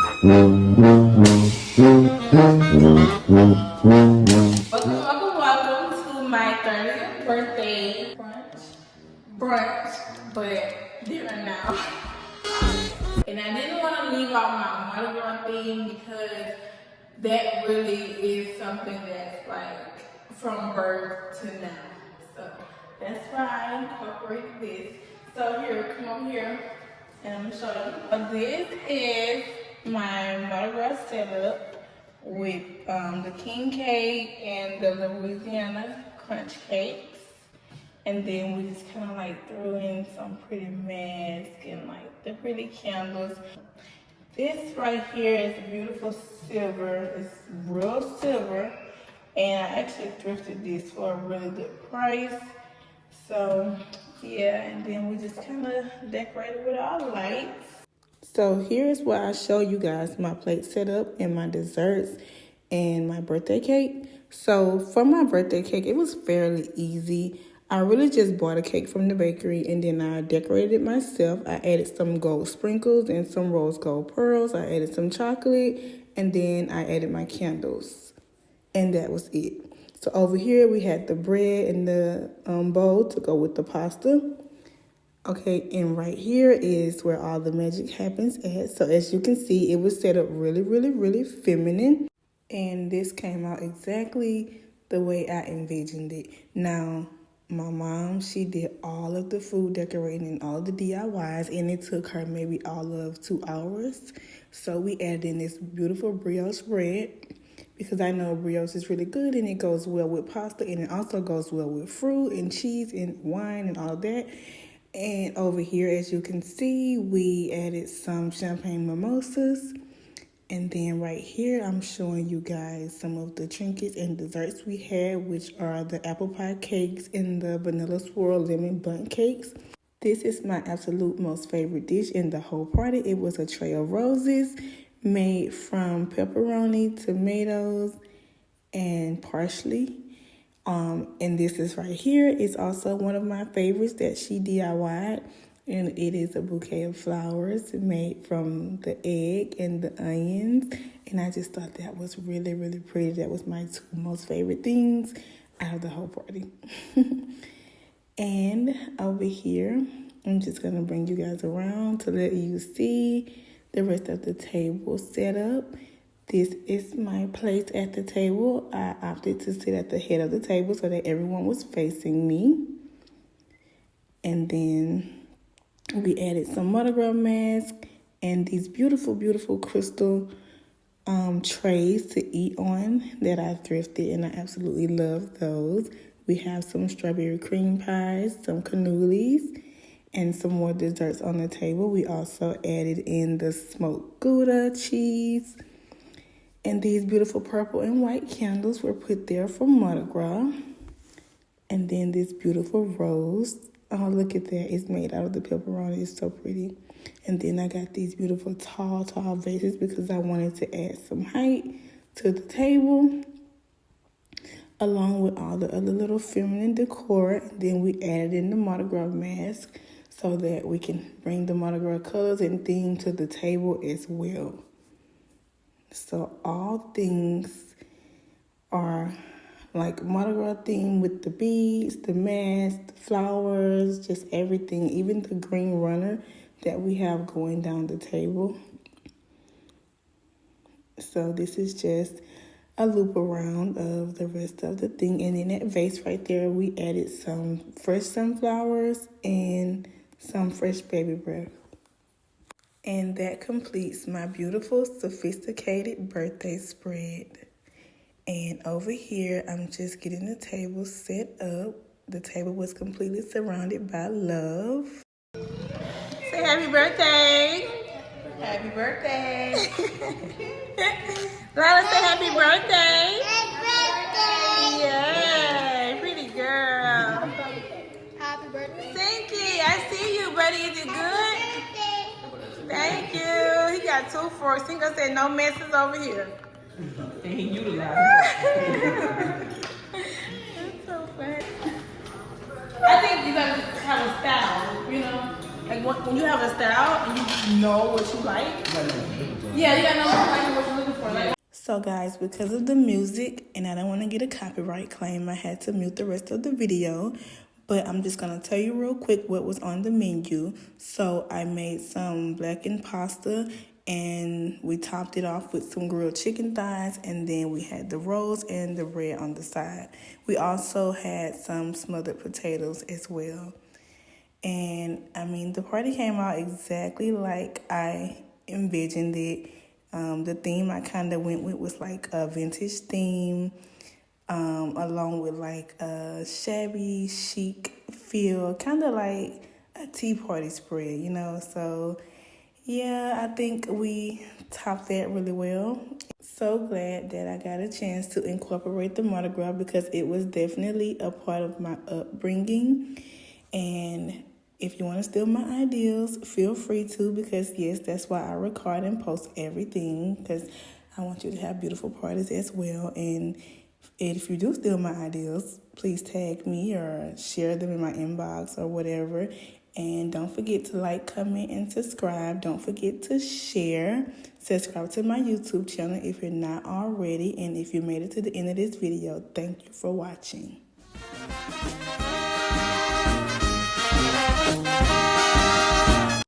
Welcome to my 30th birthday brunch, but dinner now. And I didn't want to leave out my Mardi Gras theme because that really is something that's like from birth to now. So that's why I incorporated this. So here, come over here and I'm gonna show you. This is my Mardi Gras setup with the king cake and the Louisiana crunch cakes. And then we just kind of like threw in some pretty masks and like the pretty candles. This right here is a beautiful silver. It's real silver. And I actually thrifted this for a really good price. So yeah, and then we just kind of decorated with our lights. So here's where I show you guys my plate setup and my desserts and my birthday cake. So for my birthday cake, it was fairly easy. I really just bought a cake from the bakery and then I decorated it myself. I added some gold sprinkles and some rose gold pearls. I added some chocolate and then I added my candles. And that was it. So over here we had the bread and the bowl to go with the pasta. Okay, and right here is where all the magic happens at. So as you can see, it was set up really, really, really feminine. And this came out exactly the way I envisioned it. Now, my mom, she did all of the food decorating and all the DIYs, and it took her maybe all of 2 hours. So we added in this beautiful brioche bread because I know brioche is really good and it goes well with pasta and it also goes well with fruit and cheese and wine and all that. And over here, as you can see, we added some champagne mimosas. And then right here, I'm showing you guys some of the trinkets and desserts we had, which are the apple pie cakes and the vanilla swirl lemon bundt cakes. This is my absolute most favorite dish in the whole party. It was a tray of roses made from pepperoni, tomatoes, and parsley. And this is right here. It's also one of my favorites that she DIY'd. And it is a bouquet of flowers made from the egg and the onions. And I just thought that was really, really pretty. That was my two most favorite things out of the whole party. And over here, I'm just going to bring you guys around to let you see the rest of the table set up. This is my place at the table. I opted to sit at the head of the table so that everyone was facing me. And then we added some Mardi Gras masks and these beautiful, beautiful crystal trays to eat on that I thrifted, and I absolutely love those. We have some strawberry cream pies, some cannolis, and some more desserts on the table. We also added in the smoked Gouda cheese. And these beautiful purple and white candles were put there for Mardi Gras. And then this beautiful rose. Oh, look at that. It's made out of the pepperoni. It's so pretty. And then I got these beautiful tall vases because I wanted to add some height to the table, along with all the other little feminine decor. And then we added in the Mardi Gras mask so that we can bring the Mardi Gras colors and theme to the table as well. So all things are like Mardi Gras theme with the beads, the mask, the flowers, just everything, even the green runner that we have going down the table. So this is just a loop around of the rest of the thing. And in that vase right there, we added some fresh sunflowers and some fresh baby breath. And that completes my beautiful, sophisticated birthday spread. And over here, I'm just getting the table set up. The table was completely surrounded by love. Say happy birthday. Happy birthday. Lila, say happy birthday. Happy birthday. Yay, pretty girl. Happy birthday. Thanky, I see you, buddy. Is it good? Thank you. He got 2 forks. He gonna say no messes over here. And he utilized it. That's so funny. I think you gotta have a style, you know? Like when you have a style and you know what you like. Yeah, you gotta know what you're looking for. Like, so guys, because of the music and I don't want to get a copyright claim, I had to mute the rest of the video. But I'm just going to tell you real quick what was on the menu. So I made some blackened pasta and we topped it off with some grilled chicken thighs, and then we had the rolls and the bread on the side. We also had some smothered potatoes as well. And I mean, the party came out exactly like I envisioned it. The theme I kind of went with was like a vintage theme, along with like a shabby chic feel, kind of like a tea party spread, you know. So yeah, I think we topped that really well. So glad that I got a chance to incorporate the Mardi Gras because it was definitely a part of my upbringing. And if you want to steal my ideas, feel free to, because yes, that's why I record and post everything, because I want you to have beautiful parties as well. And if you do steal my ideas, please tag me or share them in my inbox or whatever. And don't forget to like, comment, and subscribe. Don't forget to share. Subscribe to my YouTube channel if you're not already. And if you made it to the end of this video, thank you for watching.